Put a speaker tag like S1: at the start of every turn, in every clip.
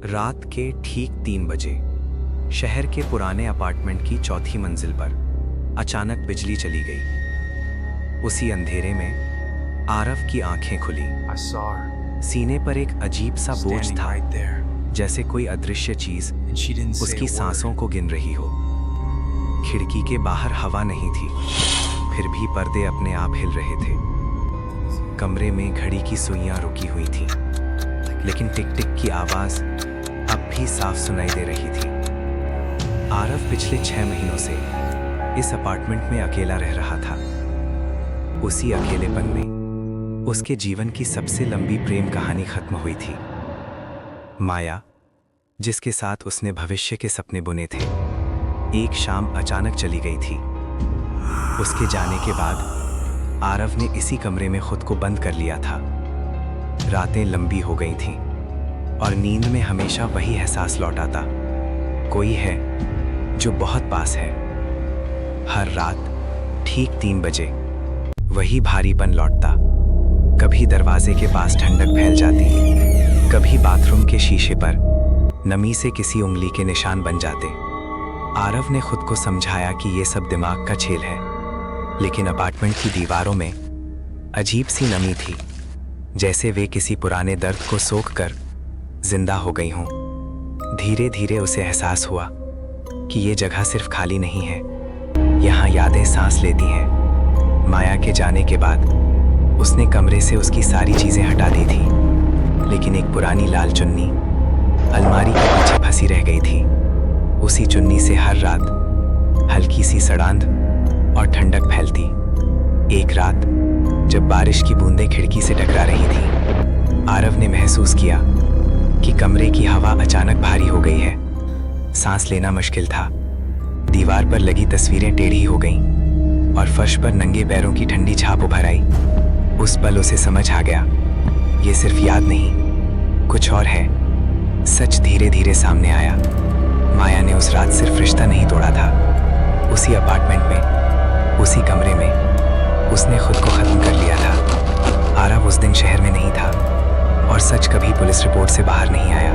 S1: रात के ठीक 3 बजे शहर के पुराने अपार्टमेंट की चौथी मंजिल पर अचानक बिजली चली गई। उसी अंधेरे में आरव की आंखें खुली। सीने पर एक अजीब सा बोझ था, जैसे कोई अदृश्य चीज उसकी सांसों को गिन रही हो। खिड़की के बाहर हवा नहीं थी, फिर भी पर्दे अपने आप हिल रहे थे। कमरे में घड़ी की सुइयां रुकी हुई थीं, लेकिन टिक टिक की आवाज अब भी साफ सुनाई दे रही थी। आरव पिछले 6 महीनों से इस अपार्टमेंट में अकेला रह रहा था। उसी अकेलेपन में उसके जीवन की सबसे लंबी प्रेम कहानी खत्म हुई थी। माया, जिसके साथ उसने भविष्य के सपने बुने थे, एक शाम अचानक चली गई थी। उसके जाने के बाद आरव ने इसी कमरे में खुद को बंद कर लिया था। रातें लंबी हो गई थीं और नींद में हमेशा वही एहसास लौट आता, कोई है जो बहुत पास है। हर रात ठीक 3 बजे वही भारीपन लौटता। कभी दरवाजे के पास ठंडक फैल जाती, कभी बाथरूम के शीशे पर नमी से किसी उंगली के निशान बन जाते। आरव ने खुद को समझाया कि ये सब दिमाग का खेल है, लेकिन अपार्टमेंट की दीवारों में अजीब सी नमी थी, जैसे वे किसी पुराने दर्द को सोख कर जिंदा हो गई हों। धीरे धीरे उसे एहसास हुआ कि ये जगह सिर्फ खाली नहीं है, यहाँ यादें सांस लेती हैं। माया के जाने के बाद उसने कमरे से उसकी सारी चीजें हटा दी थी, लेकिन एक पुरानी लाल चुन्नी अलमारी के पीछे फंसी रह गई थी। उसी चुन्नी से हर रात हल्की सी सड़ांध और ठंडक फैलती। एक रात जब बारिश की बूंदें खिड़की से टकरा रही थी, आरव ने महसूस किया कि कमरे की हवा अचानक भारी हो गई है। सांस लेना मुश्किल था। दीवार पर लगी तस्वीरें टेढ़ी हो गईं और फर्श पर नंगे पैरों की ठंडी छाप उभर आई। उस पल उसे समझ आ गया, ये सिर्फ याद नहीं, कुछ और है। सच धीरे धीरे सामने आया। माया ने उस रात सिर्फ रिश्ता नहीं तोड़ा था, उसी अपार्टमेंट में, उसी कमरे में उसने खुद को खत्म कर लिया था। आरव उस दिन शहर में नहीं था और सच कभी पुलिस रिपोर्ट से बाहर नहीं आया।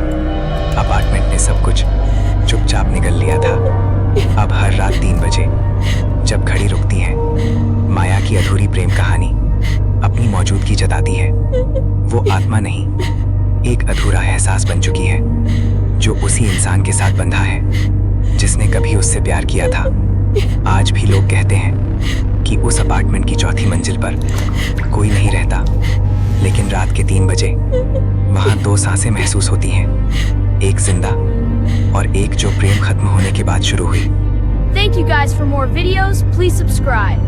S1: अपार्टमेंट ने सब कुछ चुपचाप निगल लिया था। अब हर रात 3 बजे जब घड़ी रुकती है, माया की अधूरी प्रेम कहानी अपनी मौजूदगी जताती है। वो आत्मा नहीं, एक अधूरा एहसास बन चुकी है, जो उसी इंसान के साथ बंधा है जिसने कभी उससे प्यार किया था। आज भी लोग कहते हैं कि उस अपार्टमेंट की चौथी मंजिल पर कोई नहीं रहता, लेकिन रात के 3 बजे वहां 2 सांसें महसूस होती हैं, एक जिंदा और एक जो प्रेम खत्म होने के बाद शुरू हुई।
S2: Thank you guys for more videos. Please subscribe.